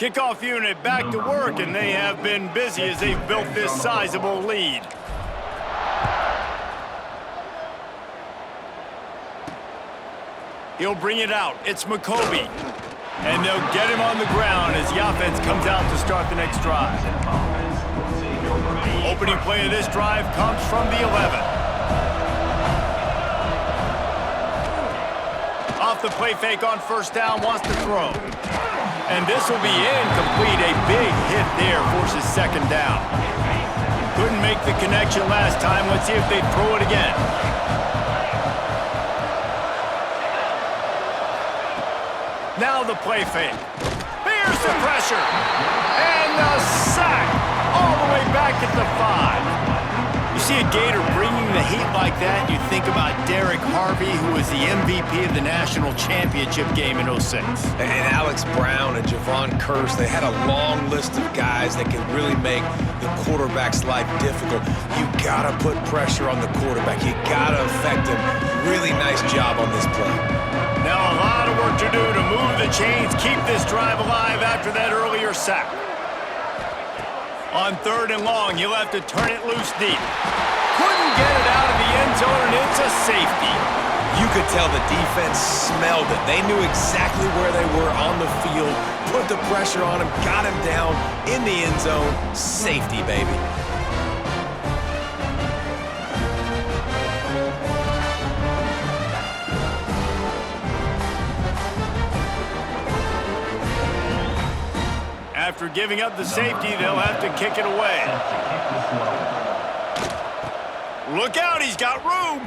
Kickoff unit back to work, and they have been busy as they've built this sizable lead. He'll bring it out. It's McCoby. And they'll get him on the ground as the offense comes out to start the next drive. Opening play of this drive comes from the 11. Off the play fake on first down, wants to throw. And this will be incomplete. A big hit there forces second down. Couldn't make the connection last time. Let's see if they throw it again. Now the play fake. Here's the pressure. And the sack all the way back at the 5. You see a Gator bringing the heat like that, you think about Derek Harvey, who was the MVP of the national championship game in '06. And Alex Brown and Javon Curse, they had a long list of guys that could really make the quarterback's life difficult. You gotta put pressure on the quarterback. You gotta affect him. Really nice job on this play. Now a lot of work to do to move the chains, keep this drive alive after that earlier sack. On 3rd and long, you'll have to turn it loose deep. Couldn't get it out of the end zone, and it's a safety. You could tell the defense smelled it. They knew exactly where they were on the field, put the pressure on him, got him down in the end zone. Safety, baby. After giving up the safety, they'll have to kick it away. Look out, he's got room.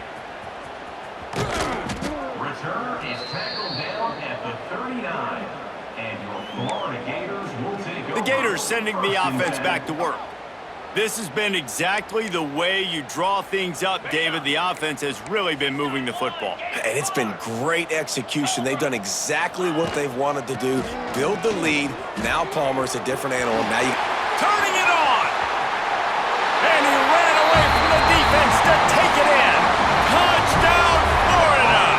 Return is tackled down at the 39. And your Florida Gators will take over. The Gators sending the offense back to work. This has been exactly the way you draw things up, David. The offense has really been moving the football. And it's been great execution. They've done exactly what they've wanted to do. Build the lead. Now Palmer's a different animal. Now you... Turning it on! And he ran away from the defense to take it in. Touchdown, Florida!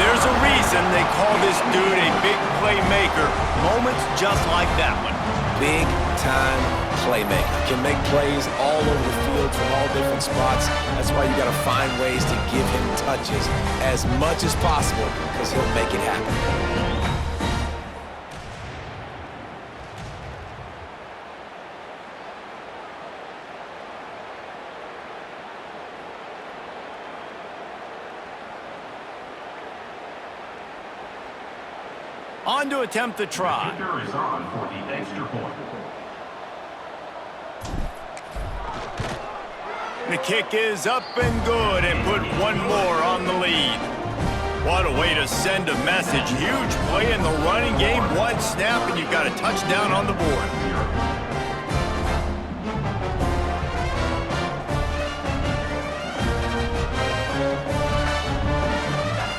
There's a reason they call this dude a big playmaker. Moments just like that one. Big-time playmaker. Can make plays all over the field from all different spots. That's why you got to find ways to give him touches as much as possible, because he'll make it happen. On to attempt the try. Kicker is on for the extra point. The kick is up and good and put one more on the lead. What a way to send a message. Huge play in the running game. One snap and you've got a touchdown on the board.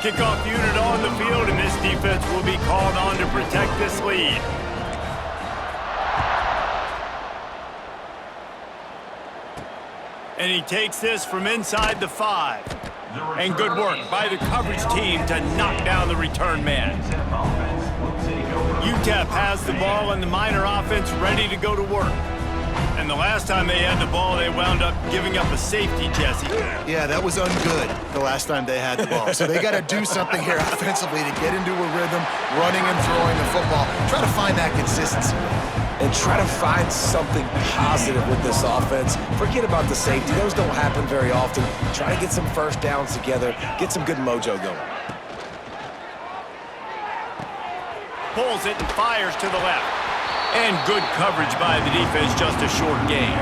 Kickoff unit on the field, and this defense will be called on to protect this lead. And he takes this from inside the 5. And good work by the coverage team to knock down the return man. UTEP has the ball and the Miner offense ready to go to work. And the last time they had the ball, they wound up giving up a safety, Jesse. Yeah, that was ungood the last time they had the ball. So they got to do something here offensively to get into a rhythm, running and throwing the football. Try to find that consistency. And try to find something positive with this offense. Forget about the safety. Those don't happen very often. Try to get some first downs together. Get some good mojo going. Pulls it and fires to the left. And good coverage by the defense, just a short gain.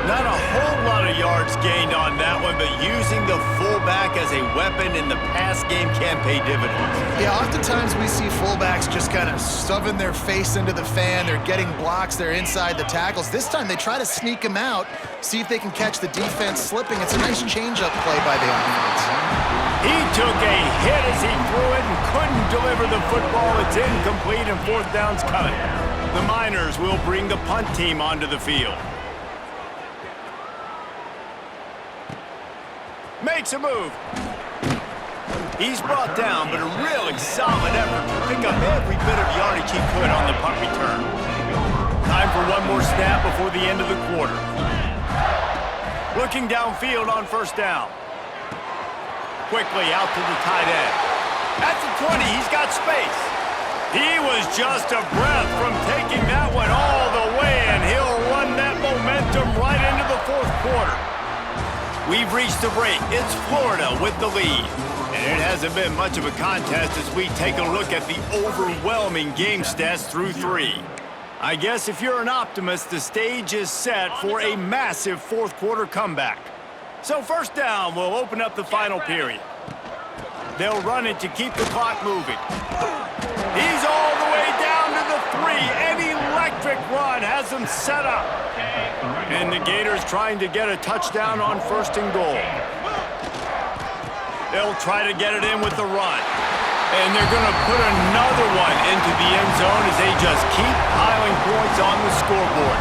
Not a whole lot of yards gained on that one, but using the fullback as a weapon in the pass game can pay dividends. Yeah, oftentimes we see fullbacks just kind of shoving their face into the fan. They're getting blocks. They're inside the tackles. This time they try to sneak him out, see if they can catch the defense slipping. It's a nice change-up play by the offense. He took a hit as he threw it and couldn't deliver the football. It's incomplete and 4th down's coming. The Miners will bring the punt team onto the field. Makes a move. He's brought down, but a really solid effort to pick up every bit of yardage he could on the punt return. Time for one more snap before the end of the quarter. Looking downfield on first down. Quickly out to the tight end. At the 20, he's got space. He was just a breath from taking that one all the way, and he'll run that momentum right into the fourth quarter. We've reached the break. It's Florida with the lead. And it hasn't been much of a contest as we take a look at the overwhelming game stats through 3. I guess if you're an optimist, the stage is set for a massive fourth quarter comeback. So first down will open up the final period. They'll run it to keep the clock moving. He's all the way down to the 3. An electric run has him set up. And the Gators trying to get a touchdown on first and goal. They'll try to get it in with the run. And they're going to put another one into the end zone as they just keep piling points on the scoreboard.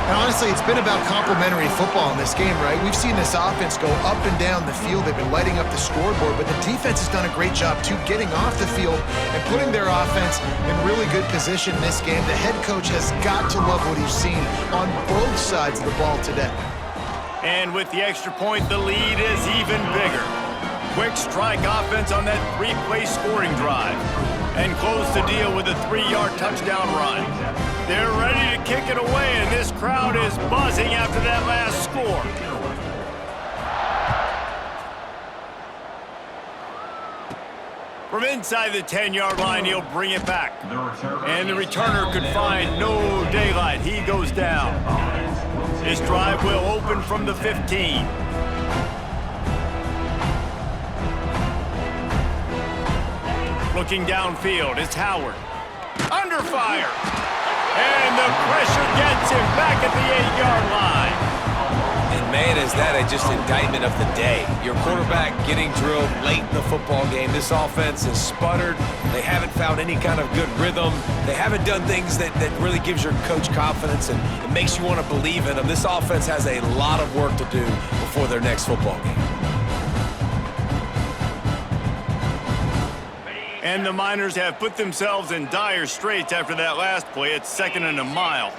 And honestly, it's been about complementary football in this game, right? We've seen this offense go up and down the field. They've been lighting up the scoreboard, but the defense has done a great job, too, getting off the field and putting their offense in really good position in this game. The head coach has got to love what he's seen on both sides of the ball today. And with the extra point, the lead is even bigger. Quick strike offense on that 3-play scoring drive. And close the deal with a 3-yard touchdown run. They're ready to kick it away, and this crowd is buzzing after that last score. From inside the 10-yard line, he'll bring it back. And the returner could find no daylight. He goes down. This drive will open from the 15. Looking downfield, it's Howard. Under fire. And the pressure gets him back at the 8-yard line. And man, is that just indictment of the day. Your quarterback getting drilled late in the football game. This offense has sputtered. They haven't found any kind of good rhythm. They haven't done things that really gives your coach confidence and it makes you want to believe in them. This offense has a lot of work to do before their next football game. And the Miners have put themselves in dire straits after that last play. It's 2nd and a mile.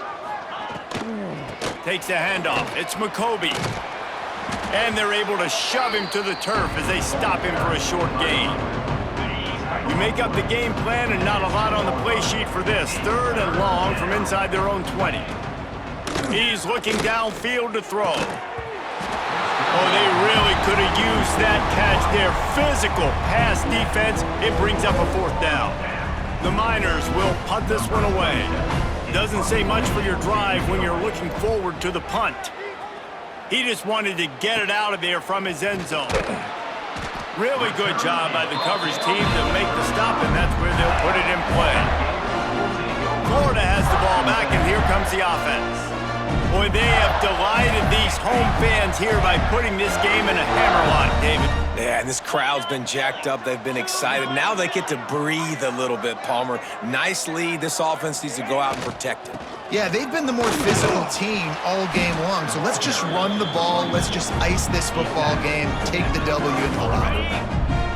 Takes the handoff. It's McCoby. And they're able to shove him to the turf as they stop him for a short gain. You make up the game plan and not a lot on the play sheet for this. 3rd and long from inside their own 20. He's looking downfield to throw. Oh, they really could have used that catch there. Physical pass defense. It brings up a 4th down. The Miners will punt this one away. Doesn't say much for your drive when you're looking forward to the punt. He just wanted to get it out of there from his end zone. Really good job by the coverage team to make the stop, and that's where they'll put it in play. Florida has the ball back, and here comes the offense. Boy, they have delighted these home fans here by putting this game in a hammerlock, David. Yeah, and this crowd's been jacked up. They've been excited. Now they get to breathe a little bit, Palmer. Nice lead. This offense needs to go out and protect it. Yeah, they've been the more physical team all game long, so let's just run the ball. Let's just ice this football game, take the W into the locker room.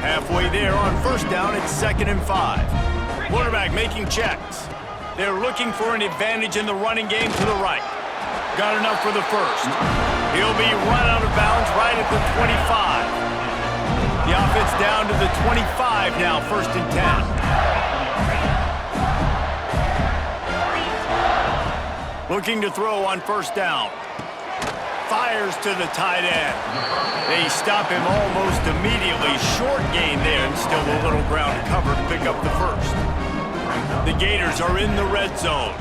Halfway there on first down, it's 2nd and 5. Quarterback making checks. They're looking for an advantage in the running game to the right. Got enough for the first. He'll be run out of bounds right at the 25. The offense down to the 25 now, 1st and 10. Looking to throw on first down. Fires to the tight end. They stop him almost immediately. Short gain there, and still a little ground to cover to pick up the first. The Gators are in the red zone.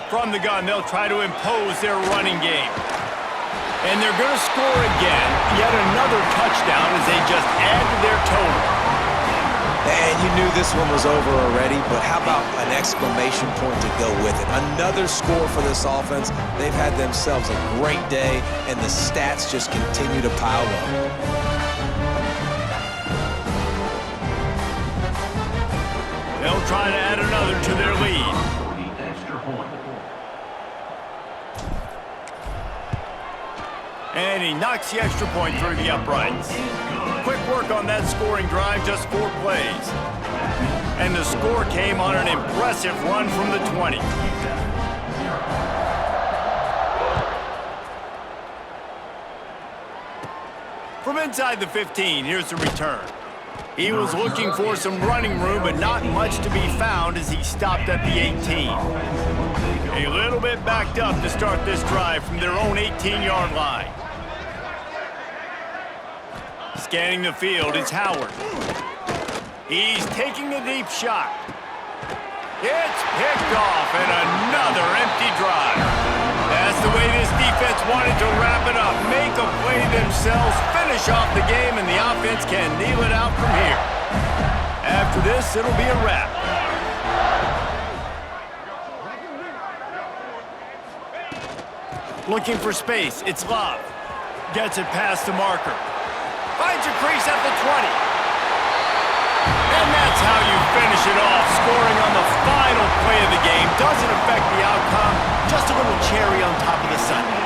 From the gun, they'll try to impose their running game. And they're going to score again. Yet another touchdown as they just add to their total. And you knew this one was over already, but how about an exclamation point to go with it? Another score for this offense. They've had themselves a great day, and the stats just continue to pile up. They'll try to add another to their lead. And he knocks the extra point through the uprights. Quick work on that scoring drive, just 4 plays. And the score came on an impressive run from the 20. From inside the 15, here's the return. He was looking for some running room, but not much to be found as he stopped at the 18. A little bit backed up to start this drive from their own 18-yard line. Scanning the field, it's Howard. He's taking a deep shot. It's picked off, and another empty drive. That's the way this defense wanted to wrap it up. Make a play themselves, finish off the game, and the offense can kneel it out from here. After this, it'll be a wrap. Looking for space, it's Love. Gets it past the marker. Finds a crease at the 20. And that's how you finish it off, scoring on the final play of the game. Doesn't affect the outcome, just a little cherry on top of the sundae.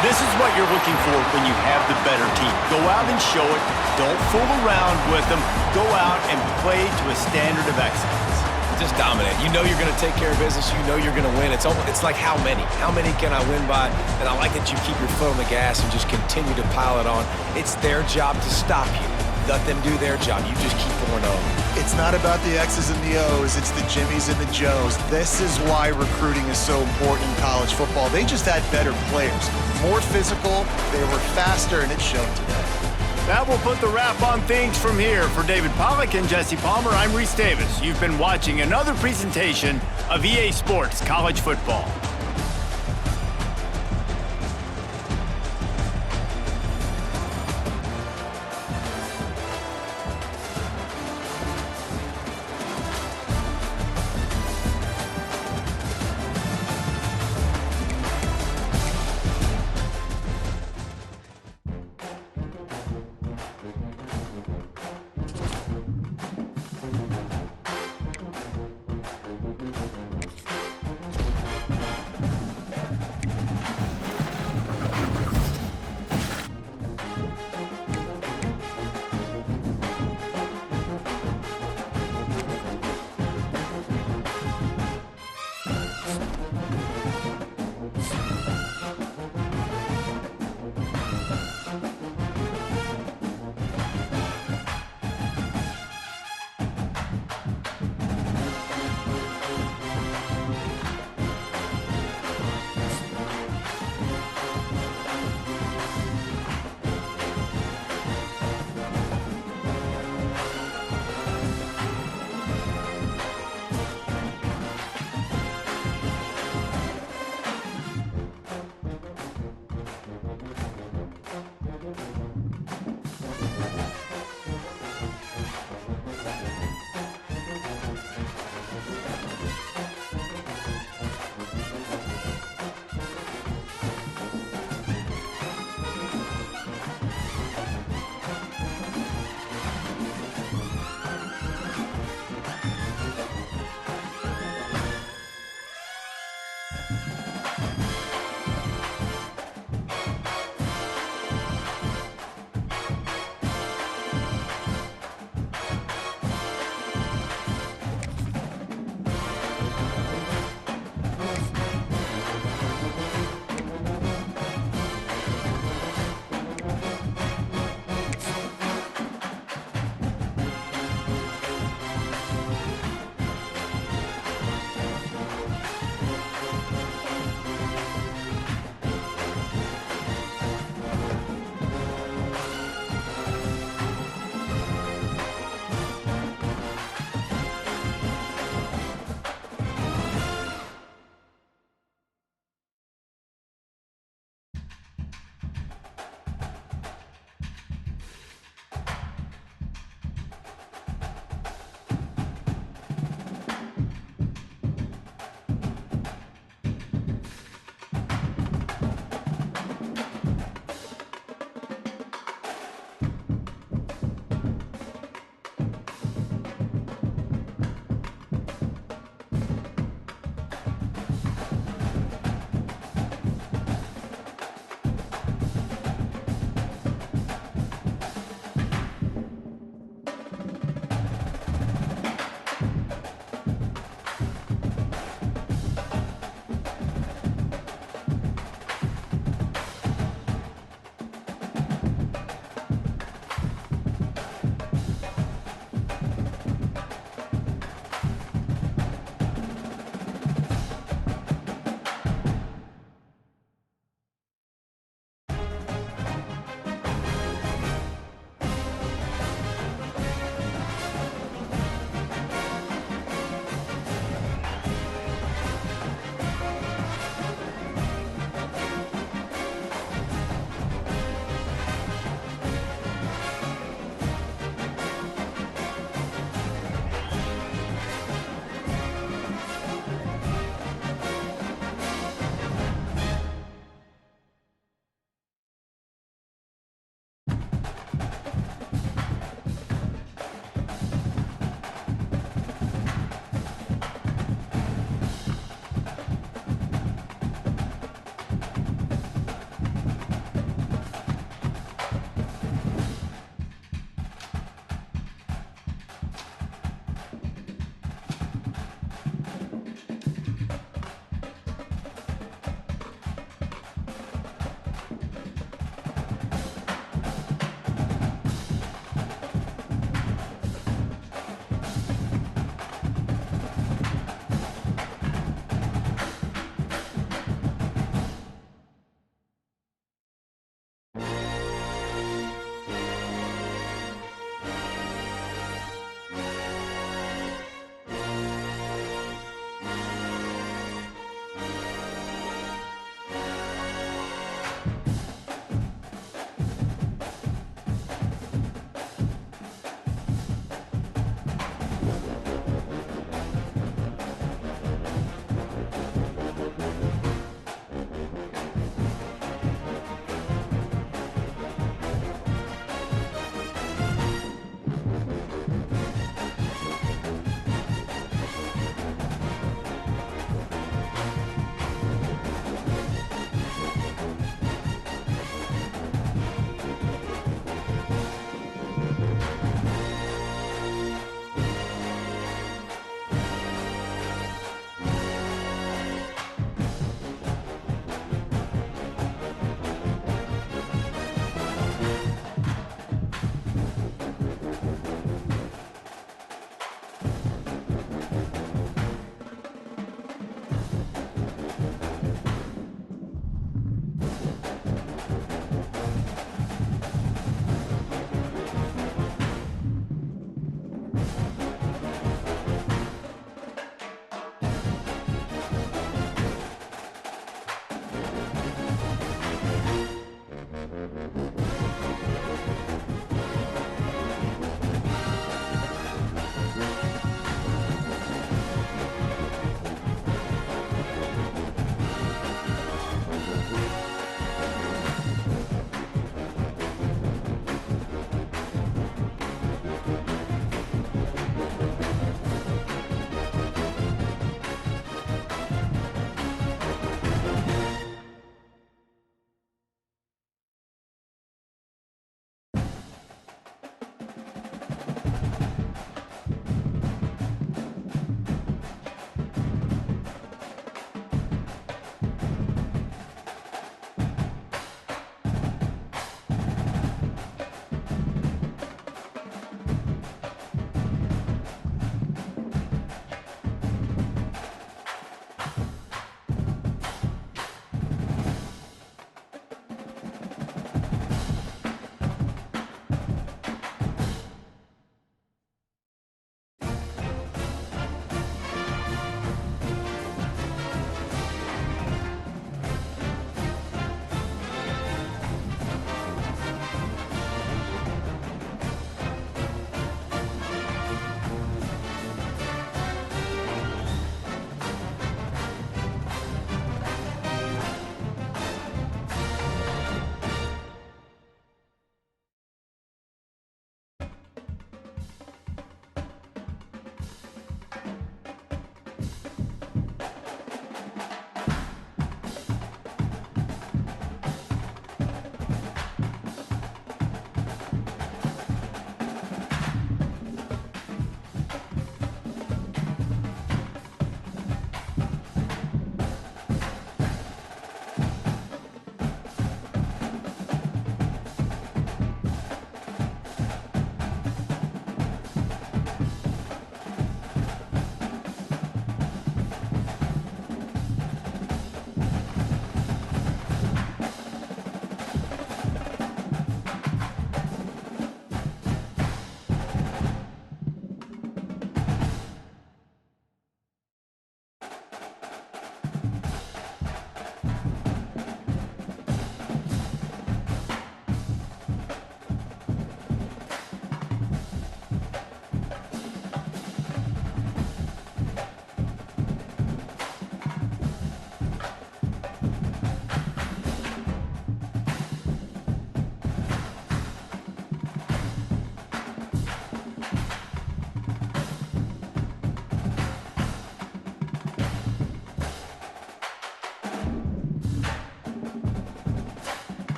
This is what you're looking for when you have the better team. Go out and show it. Don't fool around with them. Go out and play to a standard of excellence. Just dominate. You know you're going to take care of business. You know you're going to win. It's like how many? How many can I win by? And I like that you keep your foot on the gas and just continue to pile it on. It's their job to stop you. Let them do their job. You just keep pouring over. It's not about the X's and the O's. It's the Jimmies and the Joes. This is why recruiting is so important in college football. They just had better players. More physical, they were faster, and it showed today. That will put the wrap on things from here. For David Pollack and Jesse Palmer, I'm Reese Davis. You've been watching another presentation of EA Sports College Football.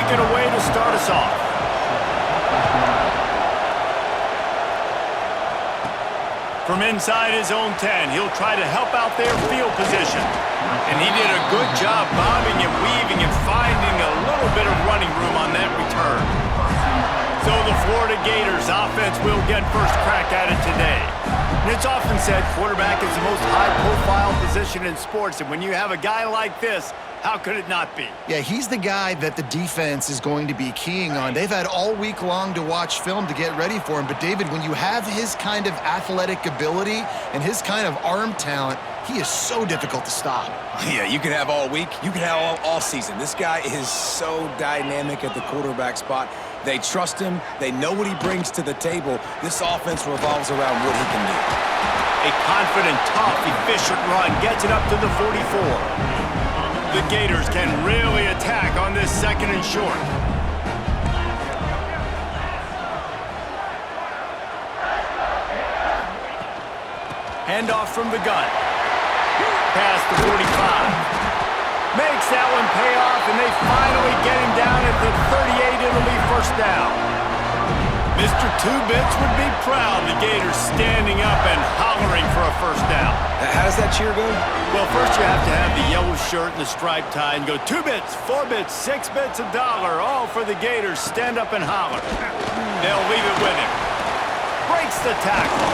looking away to start us off. From inside his own 10, he'll try to help out their field position. And he did a good job bobbing and weaving and finding a little bit of running room on that return. So the Florida Gators offense will get first crack at it today. And it's often said quarterback is the most high-profile position in sports. And when you have a guy like this, how could it not be? Yeah, he's the guy that the defense is going to be keying on. They've had all week long to watch film to get ready for him. But, David, when you have his kind of athletic ability and his kind of arm talent, he is so difficult to stop. Yeah, you can have all week. You can have all season. This guy is so dynamic at the quarterback spot. They trust him. They know what he brings to the table. This offense revolves around what he can do. A confident, tough, efficient run gets it up to the 44. The Gators can really attack on this second and short. Handoff from the gun. Past the 45. Makes that one pay off, and they finally get him down at the 38. It'll be first down. Mr. Two-Bits would be proud. The Gators standing up and hollering for a first down. How does that cheer go? Well, first you have to have the yellow shirt and the striped tie and go 2 bits, 4 bits, 6 bits, $1, all for the Gators. Stand up and holler. They'll leave it with him. Breaks the tackle.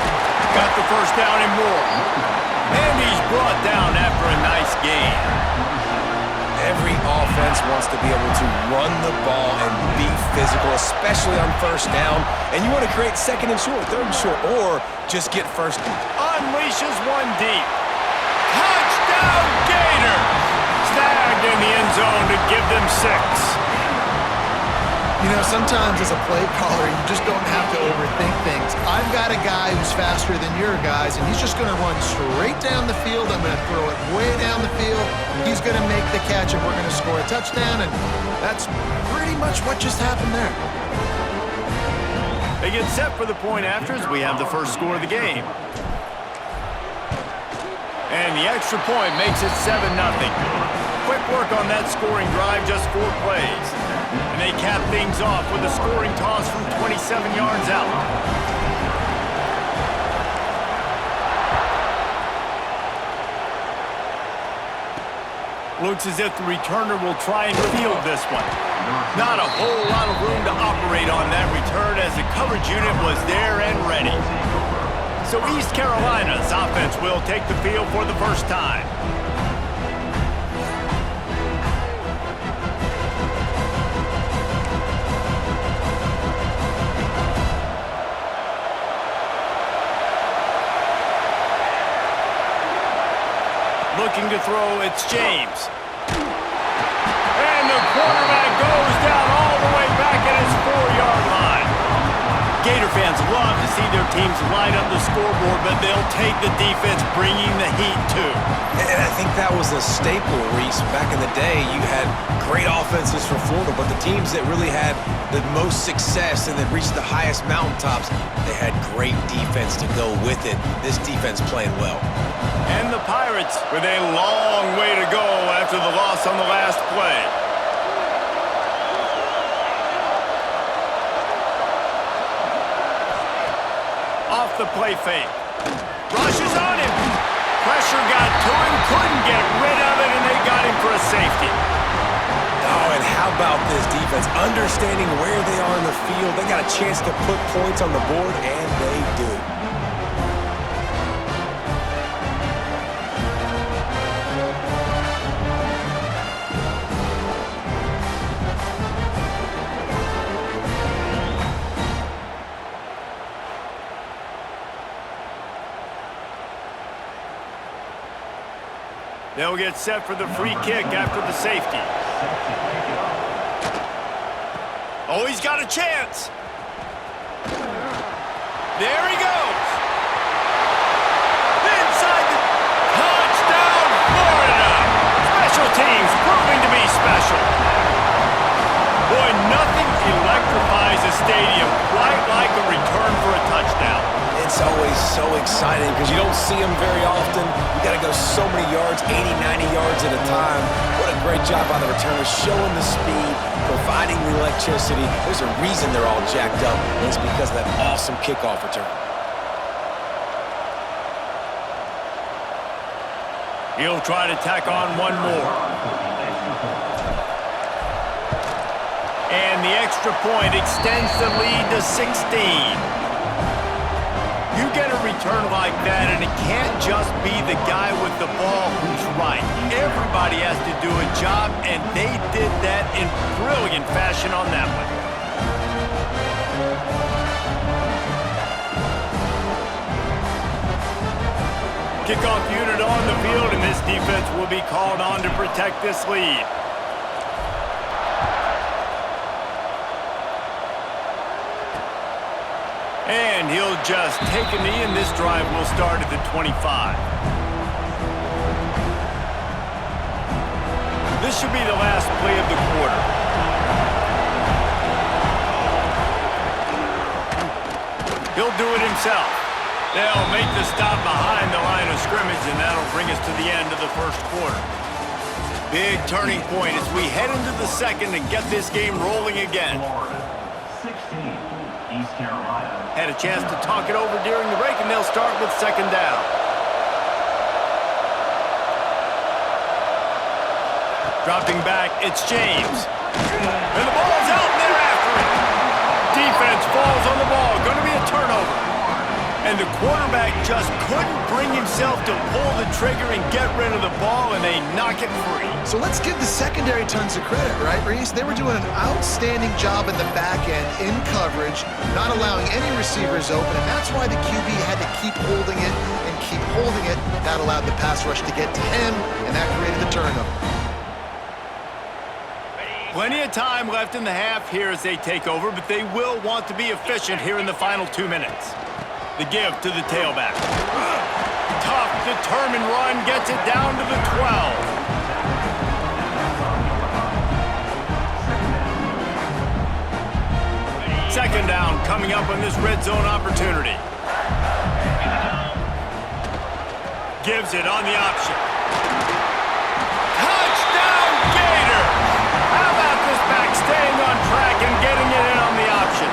Got the first down and more. And he's brought down after a nice gain. Every offense wants to be able to run the ball and be physical, especially on first down. And you want to create second and short, third and short, or just get first. Unleashes one deep. Touchdown Gators! Snagged in the end zone to give them 6. You know, sometimes as a play caller, you just don't have to overthink things. I've got a guy who's faster than your guys, and he's just going to run straight down the field. I'm going to throw it way down the field. He's going to make the catch, and we're going to score a touchdown, and that's pretty much what just happened there. They get set for the point after as we have the first score of the game. And the extra point makes it 7-0. Quick work on that scoring drive, just 4 plays. And they cap things off with a scoring toss from 27 yards out. Looks as if the returner will try and field this one. Not a whole lot of room to operate on that return as the coverage unit was there and ready. So East Carolina's offense will take the field for the first time. Looking to throw, it's James. And the quarterback goes down all the way back at his 4-yard line. Gator fans love to see their teams line up the scoreboard, but they'll take the defense bringing the heat too. And I think that was a staple, Reese. Back in the day, you had great offenses for Florida, but the teams that really had the most success and that reached the highest mountaintops, they had great defense to go with it. This defense playing well. And the Pirates with a long way to go after the loss on the last play. Off the play fake. Rushes on him. Pressure got to him, couldn't get rid of it, and they got him for a safety. Oh, and how about this defense? Understanding where they are in the field. They got a chance to put points on the board, and they do. They'll get set for the free kick after the safety. Oh, he's got a chance. There he goes. Inside the touchdown, Florida. Special teams proving to be special. Boy, nothing electrifies a stadium quite like a return for a touchdown. And It's always so exciting because you don't see them very often. You got to go so many yards, 80, 90 yards at a time. What a great job by the returners, showing the speed, providing the electricity. There's a reason they're all jacked up, and it's because of that awesome kickoff return. He'll try to tack on one more. And the extra point extends the lead to 16. You get a return like that, and it can't just be the guy with the ball who's right. Everybody has to do a job, and they did that in brilliant fashion on that one. Kickoff unit on the field, and this defense will be called on to protect this lead. And he'll just take a knee, and this drive will start at the 25. This should be the last play of the quarter. He'll do it himself. They'll make the stop behind the line of scrimmage, and that'll bring us to the end of the first quarter. Big turning point as we head into the second and get this game rolling again. Florida, 16, East Carolina. Had a chance to talk it over during the break, and they'll start with second down. Dropping back, it's James. And the ball's out, and they're after it. Defense falls on the ball. Going to be a turnover. And the quarterback just couldn't bring himself to pull the trigger and get rid of the ball, and they knock it free. So let's give the secondary tons of credit, right, Reese? They were doing an outstanding job in the back end, in coverage, not allowing any receivers open, and that's why the QB had to keep holding it and keep holding it. That allowed the pass rush to get to him, and that created the turnover. Plenty of time left in the half here as they take over, but they will want to be efficient here in the final 2 minutes. The give to the tailback. Tough, determined run gets it down to the 12. Second down coming up on this red zone opportunity. Gives it on the option. Touchdown, Gators! How about this back staying on track and getting it in on the option?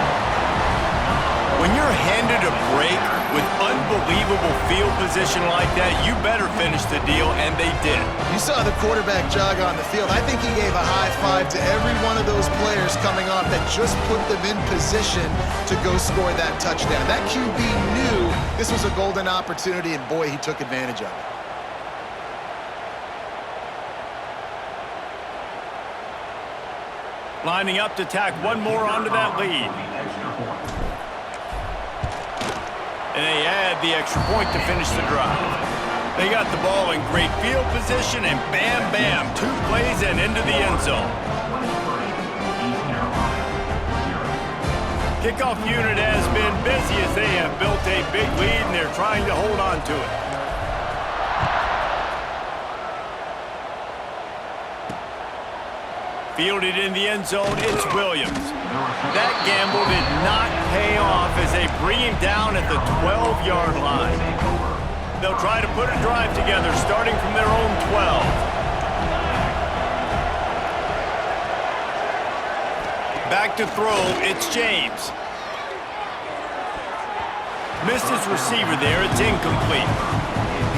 When you're handed a break with unbelievable field position like that, you better finish the deal, and they did. You saw the quarterback jog on the field. I think he gave a high five to every one of those players coming off that just put them in position to go score that touchdown. That QB knew this was a golden opportunity, and boy, he took advantage of it. Lining up to tack one more onto that lead. And they add the extra point to finish the drive. They got the ball in great field position, and bam, bam, 2 plays and into the end zone. Kickoff unit has been busy as they have built a big lead, and they're trying to hold on to it. Fielded in the end zone, it's Williams. That gamble did not pay off as they bring him down at the 12-yard line. They'll try to put a drive together starting from their own 12. Back to throw, it's James. Missed his receiver there, it's incomplete.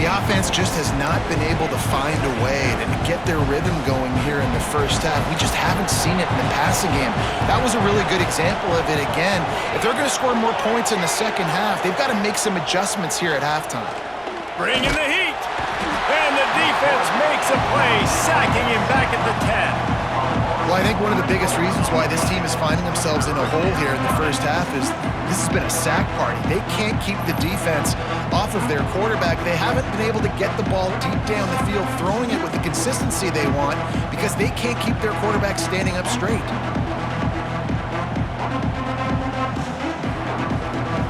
The offense just has not been able to find a way to get their rhythm going here in the first half. We just haven't seen it in the passing game. That was a really good example of it again. If they're going to score more points in the second half, they've got to make some adjustments here at halftime. Bringing the heat. And the defense makes a play, sacking him back at the 10. Well, I think one of the biggest reasons why this team is finding themselves in a hole here in the first half is this has been a sack party. They can't keep the defense off of their quarterback. They haven't been able to get the ball deep down the field, throwing it with the consistency they want because they can't keep their quarterback standing up straight.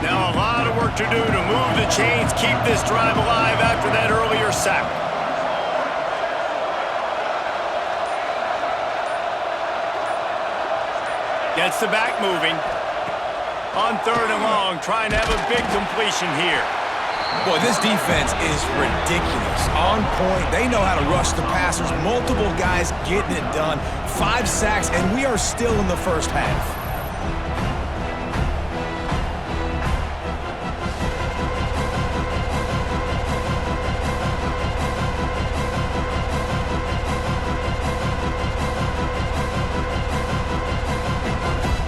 Now a lot of work to do to move the chains, keep this drive alive after that earlier sack. Gets the back moving. On 3rd and long, trying to have a big completion here. Boy, this defense is ridiculous. On point. They know how to rush the passers. Multiple guys getting it done. 5 sacks, and we are still in the first half.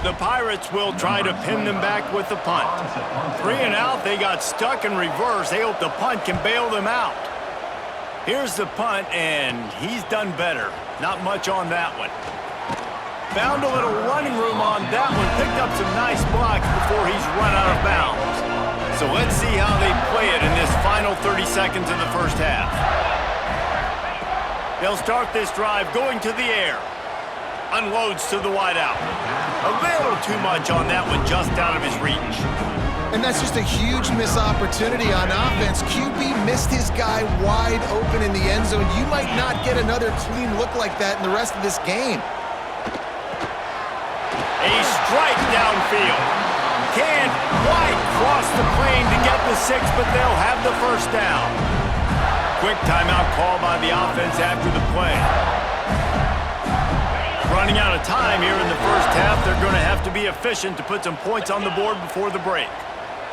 The Pirates will try to pin them back with the punt. 3 and out, they got stuck in reverse. They hope the punt can bail them out. Here's the punt, and he's done better. Not much on that one. Found a little running room on that one. Picked up some nice blocks before he's run out of bounds. So let's see how they play it in this final 30 seconds of the first half. They'll start this drive going to the air. Unloads to the wideout. A little too much on that one, just out of his reach. And that's just a huge missed opportunity on offense. QB missed his guy wide open in the end zone. You might not get another clean look like that in the rest of this game. A strike downfield. Can't quite cross the plane to get the 6, but they'll have the first down. Quick timeout call by the offense after the play. Running out of time here in the first half. They're going to have to be efficient to put some points on the board before the break.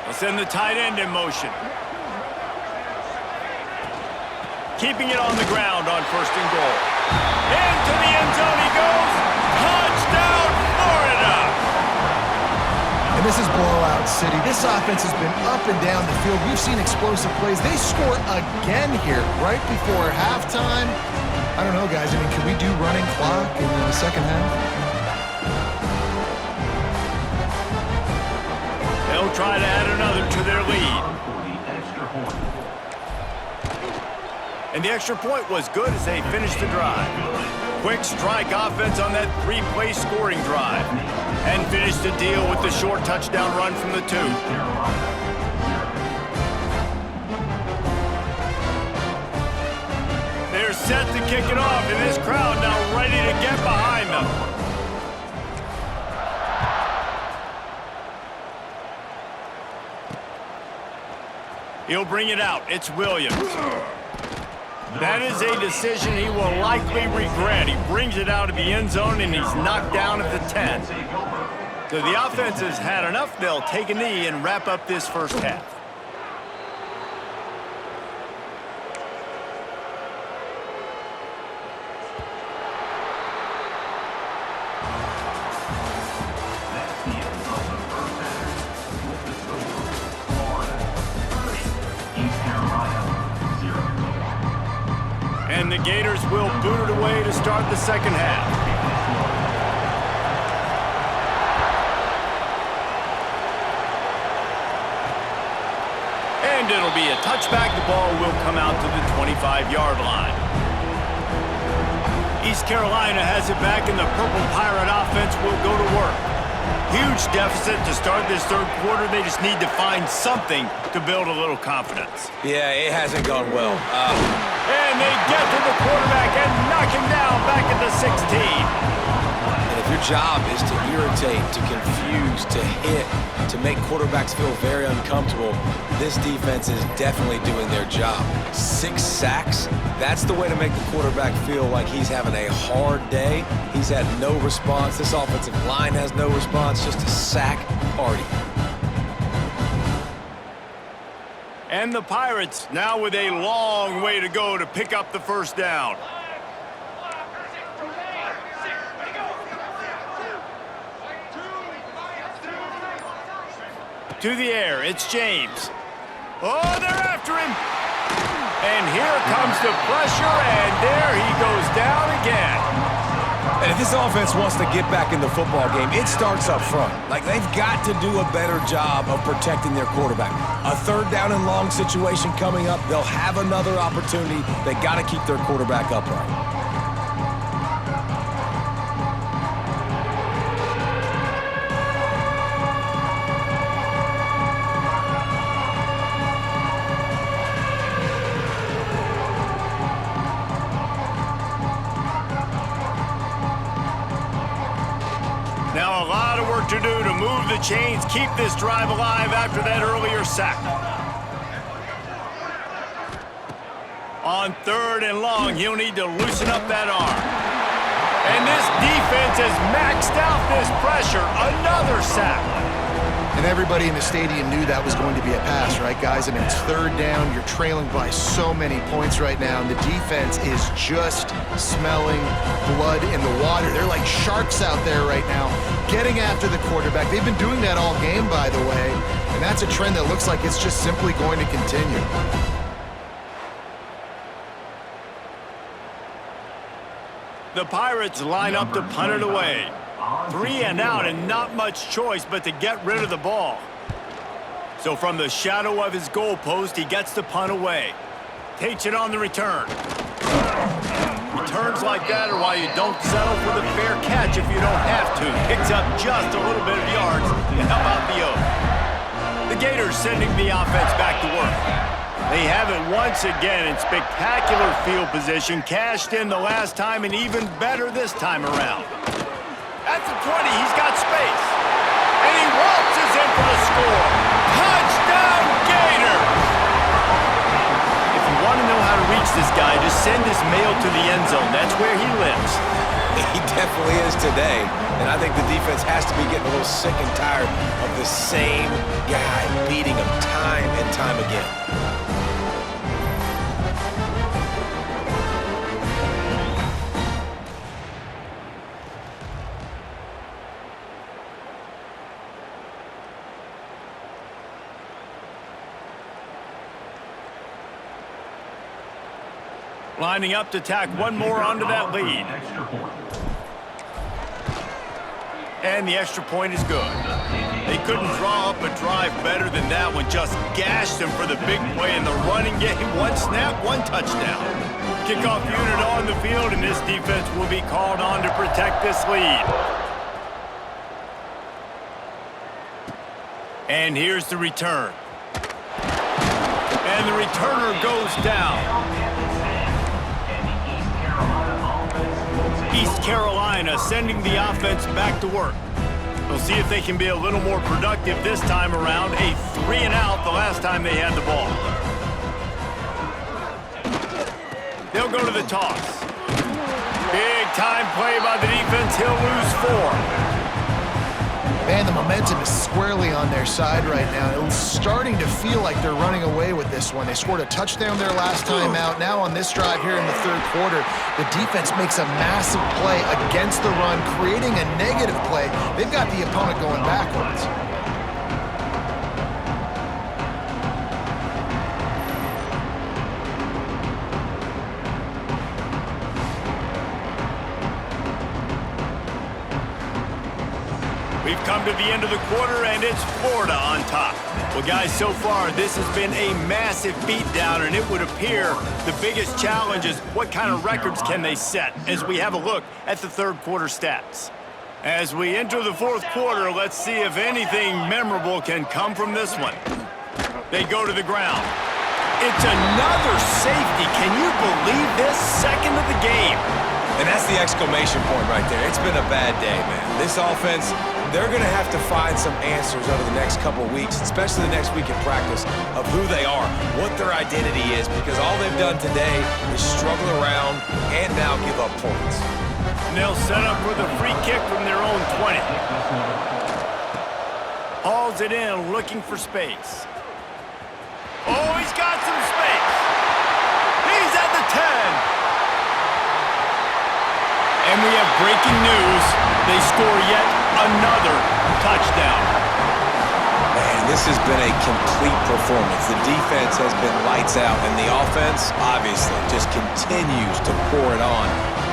They'll send the tight end in motion. Keeping it on the ground on 1st and goal. Into the end zone he goes. Touchdown, Florida! And this is blowout city. This offense has been up and down the field. We've seen explosive plays. They score again here right before halftime. I don't know, guys. I mean, can we do running clock in the second half? They'll try to add another to their lead. And the extra point was good as they finished the drive. Quick strike offense on that 3-play scoring drive. And finished the deal with the short touchdown run from the 2. They're set to kick it off, and this crowd now ready to get behind them. He'll bring it out. It's Williams. That is a decision he will likely regret. He brings it out of the end zone, and he's knocked down at the 10. So the offense has had enough. They'll take a knee and wrap up this first half. And the Gators will boot it away to start the second half. And it'll be a touchback. The ball will come out to the 25-yard line. East Carolina has it back, and the Purple Pirate offense will go to work. Huge deficit to start this third quarter. They just need to find something to build a little confidence. Yeah, it hasn't gone well. And they get to the quarterback and knock him down back at the 16. And if your job is to irritate, to confuse, to hit, to make quarterbacks feel very uncomfortable, this defense is definitely doing their job. 6 sacks, that's the way to make the quarterback feel like he's having a hard day. He's had no response. This offensive line has no response, just a sack party. And the Pirates now with a long way to go to pick up the first down. To the air, it's James. Oh, they're after him. And here comes the pressure, and there he goes down again. And if this offense wants to get back in the football game, it starts up front. Like, they've got to do a better job of protecting their quarterback. A 3rd down and long situation coming up. They'll have another opportunity. They got to keep their quarterback upright. to do to move the chains, keep this drive alive after that earlier sack. On 3rd and long, he'll need to loosen up that arm. And this defense has maxed out this pressure. Another sack. And everybody in the stadium knew that was going to be a pass, right, guys? I mean, it's 3rd down. You're trailing by so many points right now, and the defense is just smelling blood in the water. They're like sharks out there right now, getting after the quarterback. They've been doing that all game, by the way, and that's a trend that looks like it's just simply going to continue. The Pirates line up to punt it away. 3 and out and not much choice but to get rid of the ball. So from the shadow of his goalpost, he gets the punt away. Takes it on the return. Returns like that are why you don't settle for the fair catch if you don't have to. Picks up just a little bit of yards to help out the O. The Gators sending the offense back to work. They have it once again in spectacular field position, cashed in the last time and even better this time around. At the 20, he's got space. And he waltzes in for the score. Touchdown, Gators! If you want to know how to reach this guy, just send his mail to the end zone. That's where he lives. He definitely is today. And I think the defense has to be getting a little sick and tired of the same guy beating him time and time again. Lining up to tack one more onto that lead. And the extra point is good. They couldn't draw up a drive better than that one. Just gashed them for the big play in the running game. One snap, one touchdown. Kickoff unit on the field, and this defense will be called on to protect this lead. And here's the return. And the returner goes down. East Carolina sending the offense back to work. We'll see if they can be a little more productive this time around. A 3 and out the last time they had the ball. They'll go to the toss. Big time play by the defense. He'll lose 4. Man, the momentum is squarely on their side right now. It's starting to feel like they're running away with this one. They scored a touchdown their last time out. Now on this drive here in the 3rd quarter, the defense makes a massive play against the run, creating a negative play. They've got the opponent going backwards. We've come to the end of the quarter, and it's Florida on top. Well, guys, so far, this has been a massive beatdown, and it would appear the biggest challenge is what kind of records can they set as we have a look at the 3rd quarter stats. As we enter the 4th quarter, let's see if anything memorable can come from this one. They go to the ground. It's another safety. Can you believe this? 2nd of the game. And that's the exclamation point right there. It's been a bad day, man. This offense, they're going to have to find some answers over the next couple of weeks, especially the next week in practice, of who they are, what their identity is, because all they've done today is struggle around and now give up points. And they'll set up with a free kick from their own 20. Hauls it in, looking for space. Oh, he's got some space. He's at the 10. And we have breaking news. They score yet another touchdown. Man, this has been a complete performance. The defense has been lights out, and the offense, obviously, just continues to pour it on.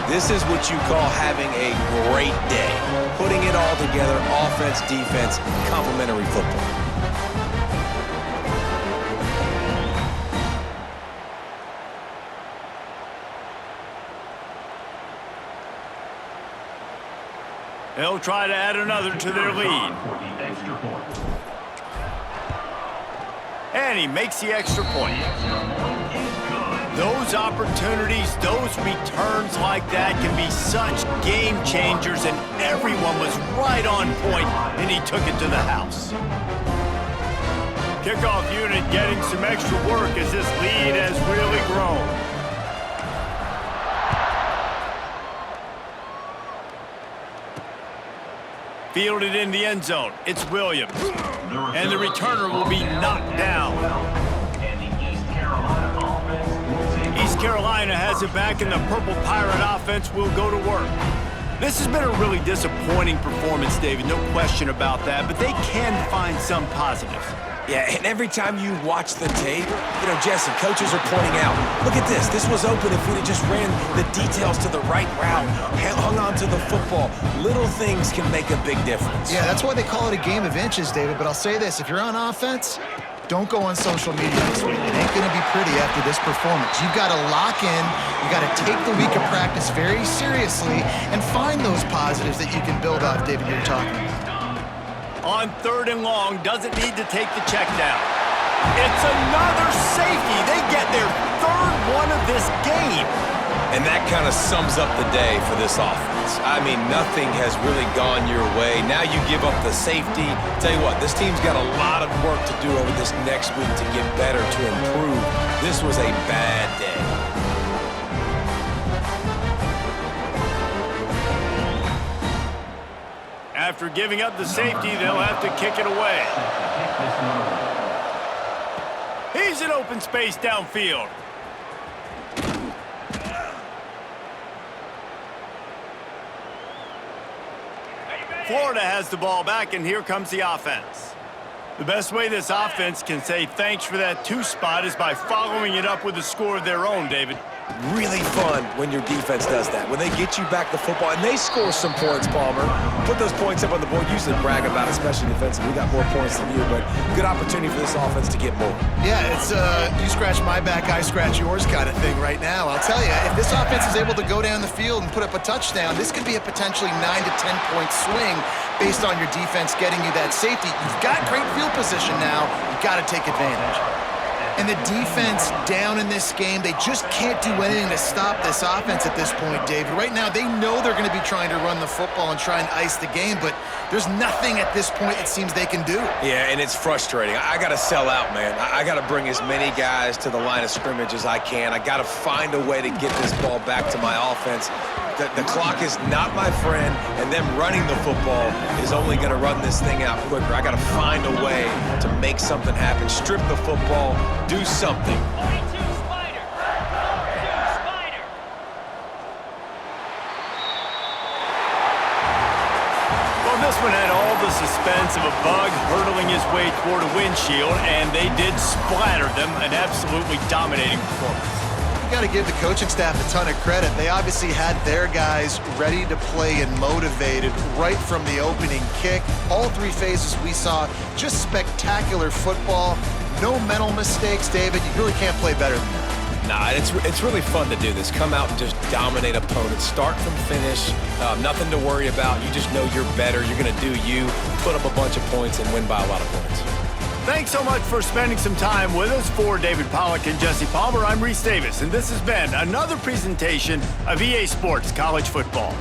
This is what you call having a great day. Putting it all together, offense, defense, complementary football. They'll try to add another to their lead. And he makes the extra point. Those opportunities, those returns like that can be such game changers, and everyone was right on point, and he took it to the house. Kickoff unit getting some extra work as this lead has really grown. Fielded in the end zone. It's Williams. And the returner will be knocked down. East Carolina has it back, and the Purple Pirate offense will go to work. This has been a really disappointing performance, David, no question about that, but they can find some positives. Yeah, and every time you watch the tape, Jesse, coaches are pointing out, look at this. This was open if we'd have just ran the details to the right route, hung on to the football. Little things can make a big difference. Yeah, that's why they call it a game of inches, David. But I'll say this, if you're on offense, don't go on social media this week. It ain't going to be pretty after this performance. You've got to lock in. You got to take the week of practice very seriously and find those positives that you can build off, David, you're talking about. On 3rd and long, doesn't need to take the check down. It's another safety. They get their 3rd one of this game. And that kind of sums up the day for this offense. I mean, nothing has really gone your way. Now you give up the safety. Tell you what, this team's got a lot of work to do over this next week to get better, to improve. This was a bad day. After giving up the safety, they'll have to kick it away. He's in open space downfield. Florida has the ball back, and here comes the offense. The best way this offense can say thanks for that 2 spot is by following it up with a score of their own, David. Really fun when your defense does that. When they get you back the football, and they score some points, Palmer. Put those points up on the board. Usually brag about it, especially defensively. We got more points than you, but good opportunity for this offense to get more. Yeah, it's you scratch my back, I scratch yours kind of thing right now. I'll tell you, if this offense is able to go down the field and put up a touchdown, this could be a potentially 9 to 10 point swing based on your defense getting you that safety. You've got great field position now. You've got to take advantage. And the defense down in this game, they just can't do anything to stop this offense at this point, David. Right now, they know they're going to be trying to run the football and try and ice the game, but there's nothing at this point it seems they can do. Yeah, and it's frustrating. I got to sell out, man. I got to bring as many guys to the line of scrimmage as I can. I got to find a way to get this ball back to my offense. The clock is not my friend, and them running the football is only going to run this thing out quicker. I got to find a way to make something happen. Strip the football, do something. Well, this one had all the suspense of a bug hurtling his way toward a windshield, and they did splatter them. An absolutely dominating performance. You got to give the coaching staff a ton of credit. They obviously had their guys ready to play and motivated right from the opening kick. All 3 phases we saw, just spectacular football. No mental mistakes, David. You really can't play better than that. Nah, it's really fun to do this. Come out and just dominate opponents. Start from finish. Nothing to worry about. You just know you're better. You're going to do you, put up a bunch of points, and win by a lot of points. Thanks so much for spending some time with us. For David Pollack and Jesse Palmer, I'm Reese Davis, and this has been another presentation of EA Sports College Football.